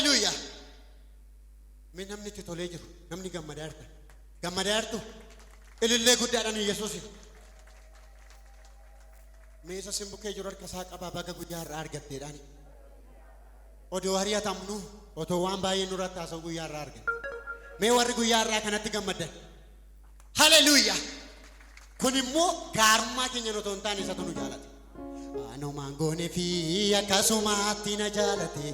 Hallelujah. Min namni titolee jiru namni gammadaarta. Gammadaartu ilillee guddaadhaan Yesuus. Meesa simbukee jiru harka isaa qabaa baga guyyaa irraa argatteedhaan. Odoo hariyatamnu otoo waan baay'ee nurratti haasa'u guyyaa irraa argan. Mee warri guyyaa irraa kanatti gammadan. Hallelujah. Kun immoo gaarummaa keenya otoo hin taane isatu nu jaalate. Anumaan goone fi akkasumaatti na jaalate.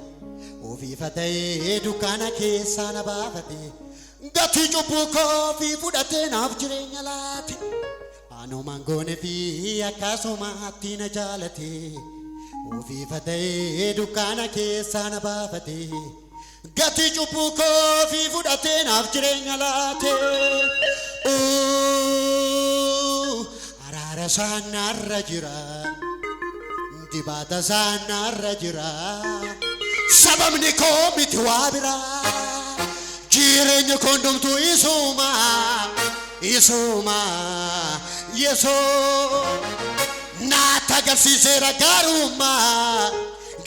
Ofiifa ta'ee dukkaana keessaa na baafate. Gatii cubbuu koo fi fudhatee naaf jireenya laate. Anumaan goone fi akkasumaatti na jaalate. Ofiifa ta'ee dukkaana keessaa na baafate. Gatii cubbuu koo fi fudhatee naaf jireenya laate. Araara isaa narra jira. Dibata isaa narra jira. Sababni koo miti waa biraa. Jireenya koo hundumtuu isuma. Isuma Yesuus naaf agarsiiseera gaarummaa.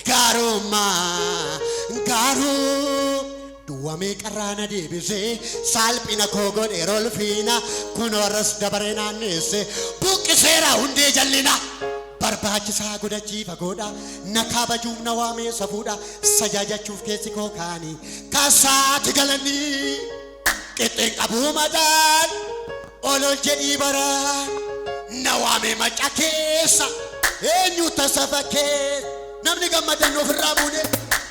Gaarummaa gaaruu duwwamee qarraana deebisee salphina koo godhee rolfiina kun warras dabaree naanneesse buqqiseera hundee jallina. Barbaachisaa godhachiifa godha na kabajuuf na waamee safuudha sajaajachuuf keessi koo kaanii kaasaatti galanii qixxeen qabuu madaan olol jedhii baraan na waamee macca keessa eenyu tasafa keessa namni gammadan ofirraa buune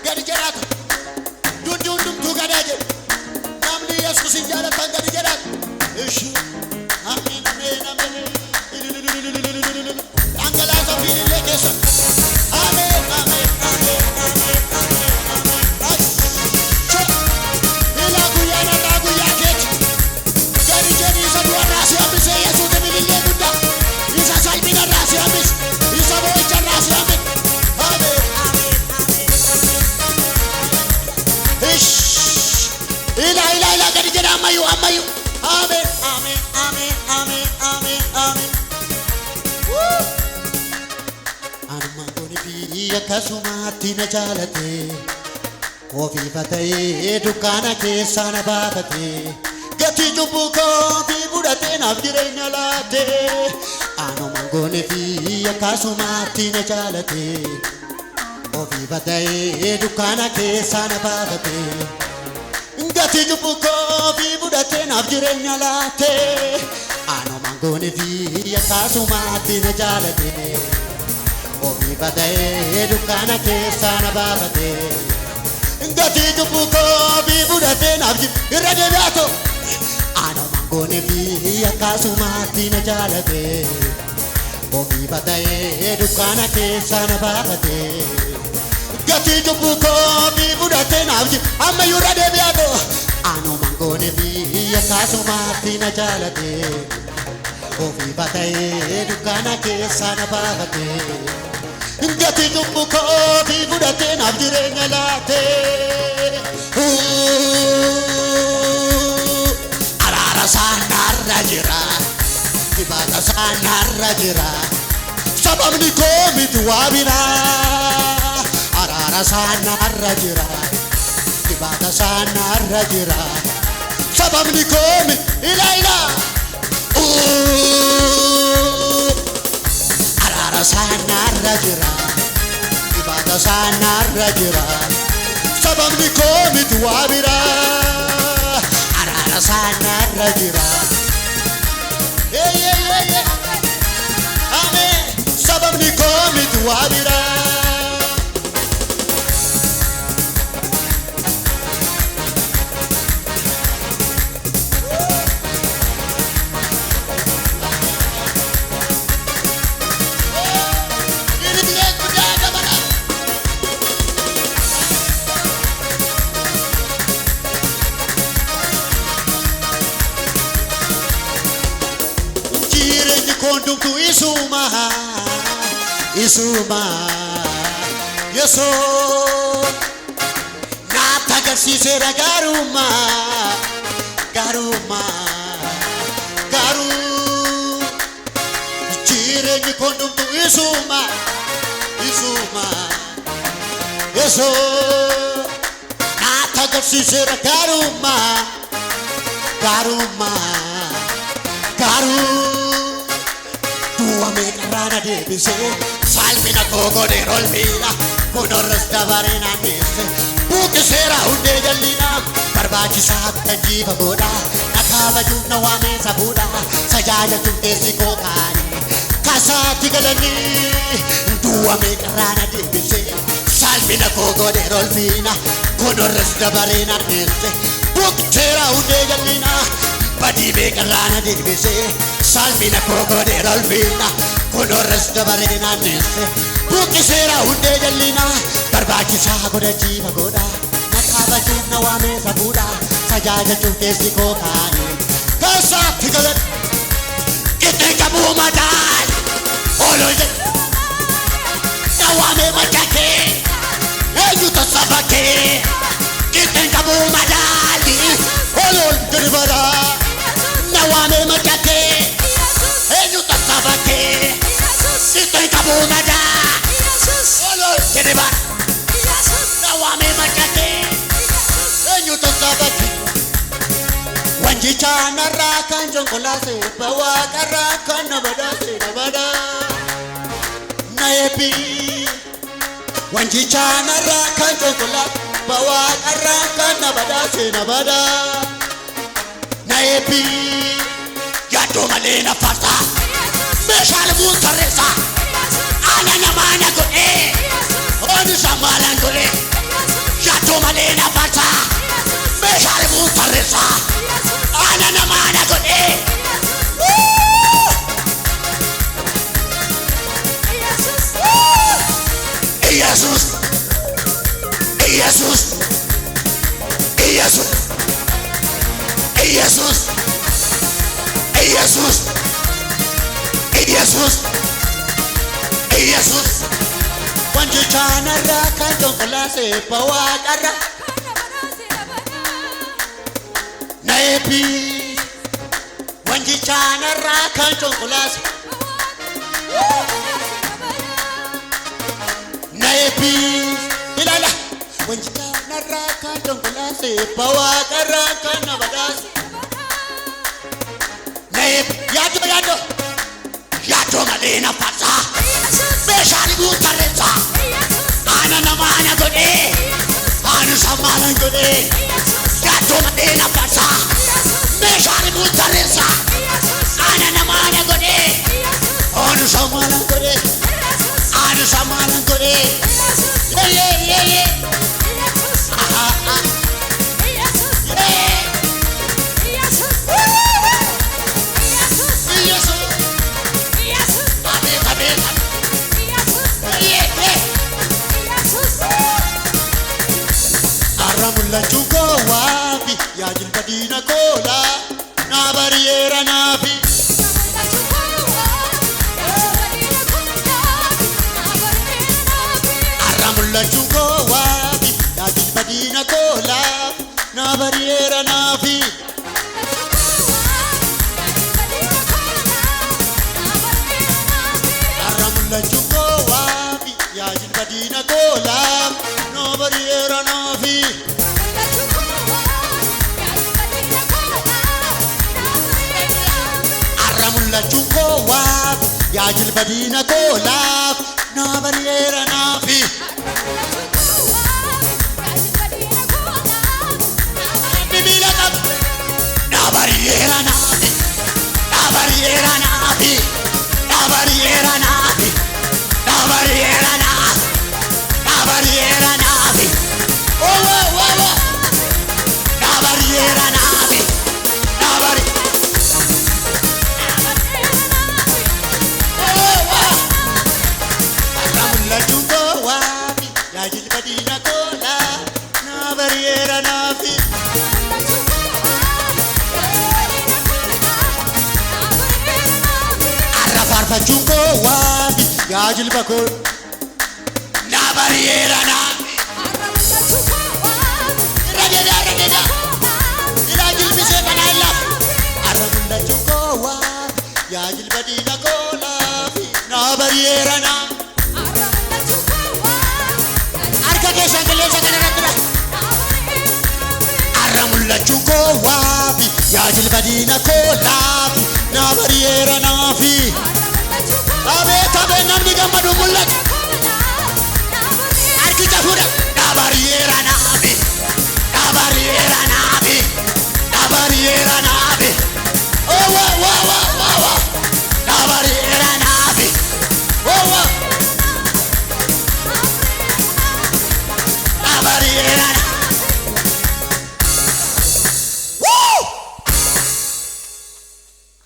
gadi jedhaatu dundi hundumtuu gadaa jedhu namni Yesuusin jaalatan gadi jedhaatu. Ishi amiin amiin amiin. Angalaasa fiilillee keessa. Ameen ameen ameen ameen ameen ameen. Ilaa guyyaa narraa guyyaa keetti. Gadi jedhi isa du'arraa si hambise Yesuus ilillee guddaa. Isa salphina irraa si hambise. Isa boo'icha irraa si hambise. Ameen ameen ameen. Ish. Ilaa gadi jedha ammayyuu ammayyuu. Ameen ameen ameen ameen ameen ameen. Anumaan goone fi akkasumaatti na jaalate. Ofiifa ta'ee dukkaana keessaa na baafate. Gatii cubbuu koo fi fudhatee naaf jireenya laate. Anumaan goone fi akkasumaatti na jaalate. Ofiifa ta'ee dukkaana keessaa na baafate. Gatii cubbuu koo fi fudhatee naaf jireenya laate. Anumaan goone fi akkasumaatti na jaalate. Ofiifa ta'ee dukkaana keessaa na baafate. Gatii cubbuu koo fi fudhatee naaf irra deebi'aatoo. Anumaan goone fi akkasumaatti na jaalate. Ofiifa ta'ee dukkaana keessaa na baafate. Gatii cubbuu koo fi fudhatee naaf ammayyuu irra deebi'aatoo. Anumaan goone fi akkasumaatti na jaalate. Ofiifa ta'ee dukkaana keessaa na baafate. Gatii cubbuu koo fi fudhatee naaf jireenya laate. Araara isaa narra jira. Dibata isaa narra jira. Sababni koo miti waa biraa. Araara isaa narra jira. Dibata isaa narra jira. Sababni koo miti ilaa. Araara isaa narra jira. Dibata isaa narra jira. Sababni koo miti waa biraa. Araara isaa narra jira. Ameen. Sababni koo miti waa biraa. Konduktu isuma isuma Yesuus naaf agarsiiseera gaarummaa. Gaarummaa gaaruu jireenyi konduktu isuma isuma Yesuus agarsiiseera gaarummaa garuu du'a meeqarraana deebisee salphina koo godhee rolfiidha kunorras dabaree naanneesse buuqiseera hundee jalliidha barbaachisaa akka jiifa godha na kabajuuf na waamee safuudha sajaajachuuf teessi koo kaanii kasaatti galanii du'a meeqarraana deebisee salphina koo godhee rolfiidha kunorras dabaree naanneesse buuqiseera hundee jalliidha badii meeqarraana deebisee salphina koo godhee rolfiidha kunorras dabaree naanneesse buuqiseera hundee jalliidha barbaachisaa godha jiifa godha na kabajuuf na waamee safuudha sajaajachuuf teessi koo kaanii kasaatti galan qixxee qabuu mataan ooloo jedhe na waamee macha kee eenyutu saba kee qixxee qabuu madaali ooloo jedhe baraa na waamee macha kee eenyutu saba kee qixxee qabuu madaa ooloo jedhe baraa na waamee macha kee eenyutu saba kee wanjicha narraa kan jonkolaase bawaqarraa kan na badaase na badaa na eebbi wanjicha narraa kan jonkolaase bawaqarraa kan na badaase na badaa na eebbi yaadoo malee na farsa meeshaal buutarreessa ana namaa na godhee oomisha maalaan godhee yaadoo malee na farsa meeshaal buutarreessa ana namaa na godhee Jesus, Jesus, Jesus, Jesus, Jesus, Jesus, Jesus. Wanjicha narraa kan jonkolaase bawaqarraa na eebbi wanjicha narraa kan jonkolaase na eebbi ilala wanjicha narraa kan jonkolaase bawaqarraa kan na badaase na eebbi yaadoo malee na farsa meeshaal buutarreessa ana namaa na godhee anu samaalan godhee yaadoo malee na farsa meeshaal buutarreessa ana namaa na godhee anu samaalan godhee anu samaalan godhee ye Mul'achuu koo waafi yaa jilbadiina koola na bariyeera naafi arra mul'achuu koo waafi yaa jilbadiina koola na bariyeera naafi arra mul'achuu koo waafi yaa jilbadiina koola na bariyeera naafi mul'achuu koo waafi yaa jilbadiina koolaaf na bariyeera naafi bibiila qab na bariyeera naafi na bariyeera naafi na bariyeera naafi na bariyeera naafi na bariyeera naafi wo na bariyeera naafi na bari jilbadiina koola na bariyeera naafi arra faarfachuun koo waafi yaa jilba koo na bariyeera naafi rageeda ila jilbisee kanaan lafa arra mul'achuun koo waafi yaa jilbadiina koola na bariyeera naafi Arka keessa galeessa kana irratti yaa jilbadiina koo laafi naa bari'eera naafi abeet abeet namni gammadu mul'atu harkicha fuudha naa bari'eera naafi naa bari'eera naafi naa bari'eera naafi oh waa waa waa waa waa naa bari'eera naafi oh waa naa bari'eera naafi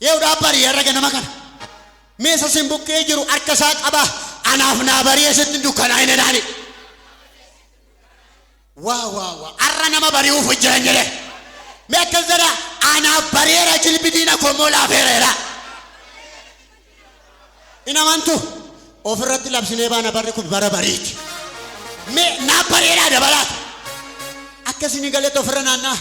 Yaudah bari'eera ganama kana meesa simbukkee jiru harka isaa qaba anaaf naa bari'ee sitti dukkanaa hin edhaani waa arra nama bari'uuf jiran jedhe mee akkas jedha anaaf bari'eera jilbidiina koommoo laafeereera hin amantu ofirratti labsinee baana barri kun bara bariiti mee naaf bari'eera dabalaata akkasini galetti ofirra naannaa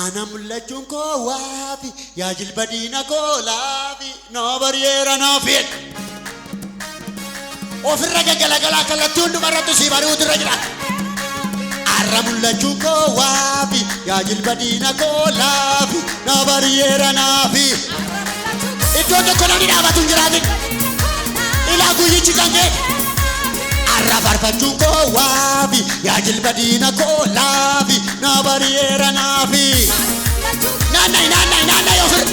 ana mul'achuun koo waafi yaa jilbadiina koo laafi naa bari'eera naafi ofirra gaggalagalaa kallattii hundumarratti sii bari'uutu irra jira arra mul'achuun koo waafi yaa jilbadiina koo laafi naa bari'eera naafi iddoo tokko namni dhaabatu hin jiraatin ilaa guyyichi kan kee arra farfachuun koo waafi yaa jilbadiina koo laafi naa bari'eera naafi naannay ofir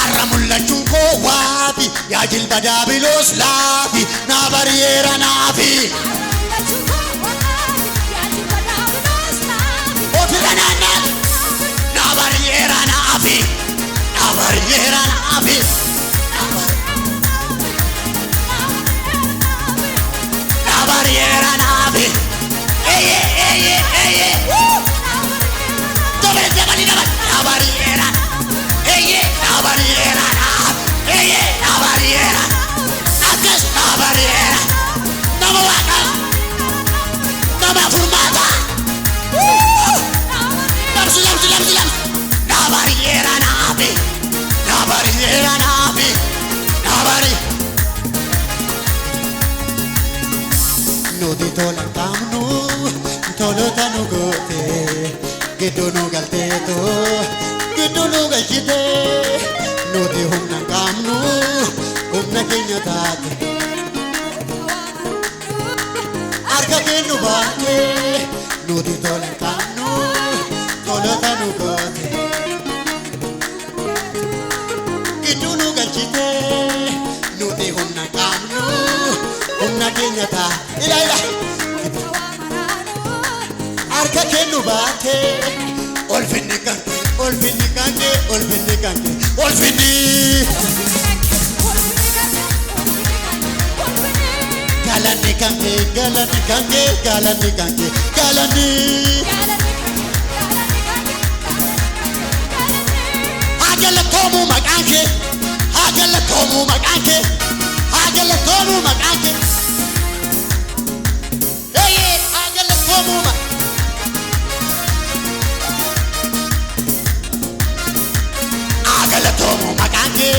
arra mul'achuun koo waafi yaa jilba daabiloos laafi naa bari'eera naafi ofirra naannaa naa bari'eera naafi naa bari'eera naafi bari'eera naafi Dobre dabali naa bari'eera naa bari'eera naa bari'eera akkas naa bari'eera nama waaqa nama furmaata lamsi naa bari'eera naafi naa bari'eera naafi naa bari'eera Nuti tolan kamnu, tolota nu gote, gidduu nu galteeto, gidduu nu galchite. Nuti humna kamnu, humna keenya taate. Harka kennu baate, nuti tolan kamnu, tolota nu gote, gidduu nu galchite. Nuti humna kamnu, humna keenya taate. Ila Arka kennu baate olfinni kanke olfinni kanke olfinni kanke olfinni galanni kanke galanni kanke galanni kanke galanni hagala tomu makanke hagala tomu makanke hagala tomu makanke Agalatomu makanke,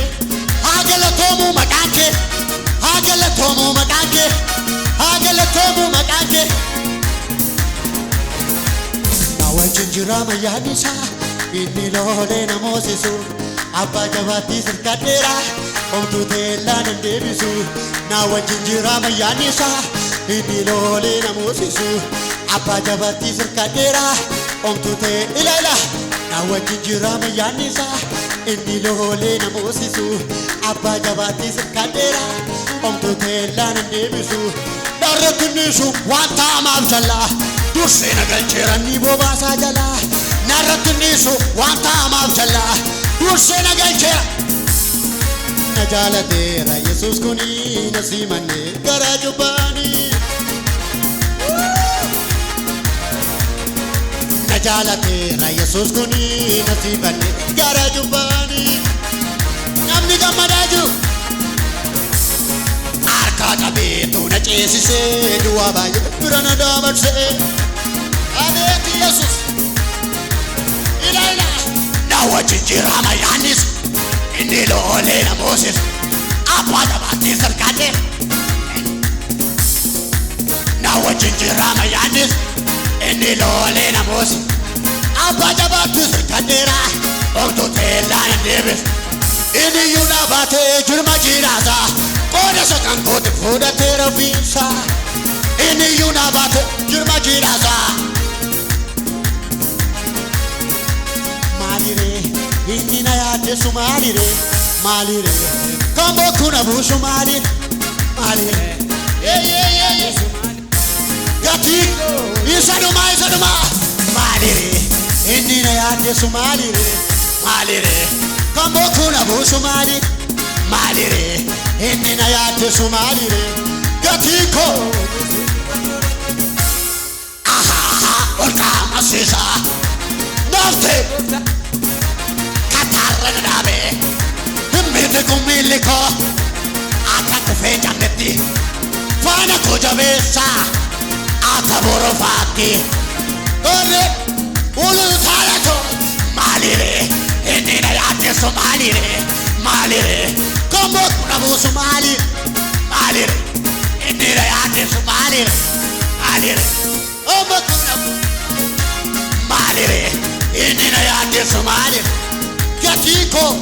agalatomu makanke, agalatomu makanke, agalatomu makanke. Nawajin jirama yanisa, inni lole namosisu, abba jabati sirkadera, omtu tela nandebisu. Nawajin jirama yanisa, inni lole namosisu, abba jabati sirkadera, omtu tela ila. Nawajin jirama yanisa. Inni lole namosisu abba jabati sirkadera omtu teellaan deebisu narratinisu wanta amaabsalla dursee nagalcheeranni bobaasaa jala narratinisu wanta amaabsalla dursee nagalcheera na jaalateera Yesuus kuni na simanne gara jubbaani na jaalateera Yesuus kuni na simanne gara jubbaani namni gammadaaju harka qabeetu na ceesisee du'a baay'ee bira na dabarsee abeet Yesuus ila na wajjin jiraama yaannis inni loolee na moosisu abbaa jabaatti sirkadee na wajjin jiraama yaannis inni loolee na moosisu Abba jabatus kadera Orto telan debes Ini yuna bate jurma jiraza Koda sakan kote fuda tera visa Ini yuna bate jurma jiraza Malire Inni na yade sumalire Malire Kambo kuna busu malire Malire Gati Isaduma Malire Inni na yade sumalire Malire Kambo kuna busu malire Malire Inni na yade sumalire Gati ko Aha Orka masisa Nafte Katarra nabe Mete kumili ko Ata kufeja neti Fana kujabesa Ata borofaki Ore Ulu talato Malire Indina yate so malire Malire Kombo kunabusu malire Malire Indina yate so malire Malire Kombo kunabusu Malire Indina yate so malire Gatiko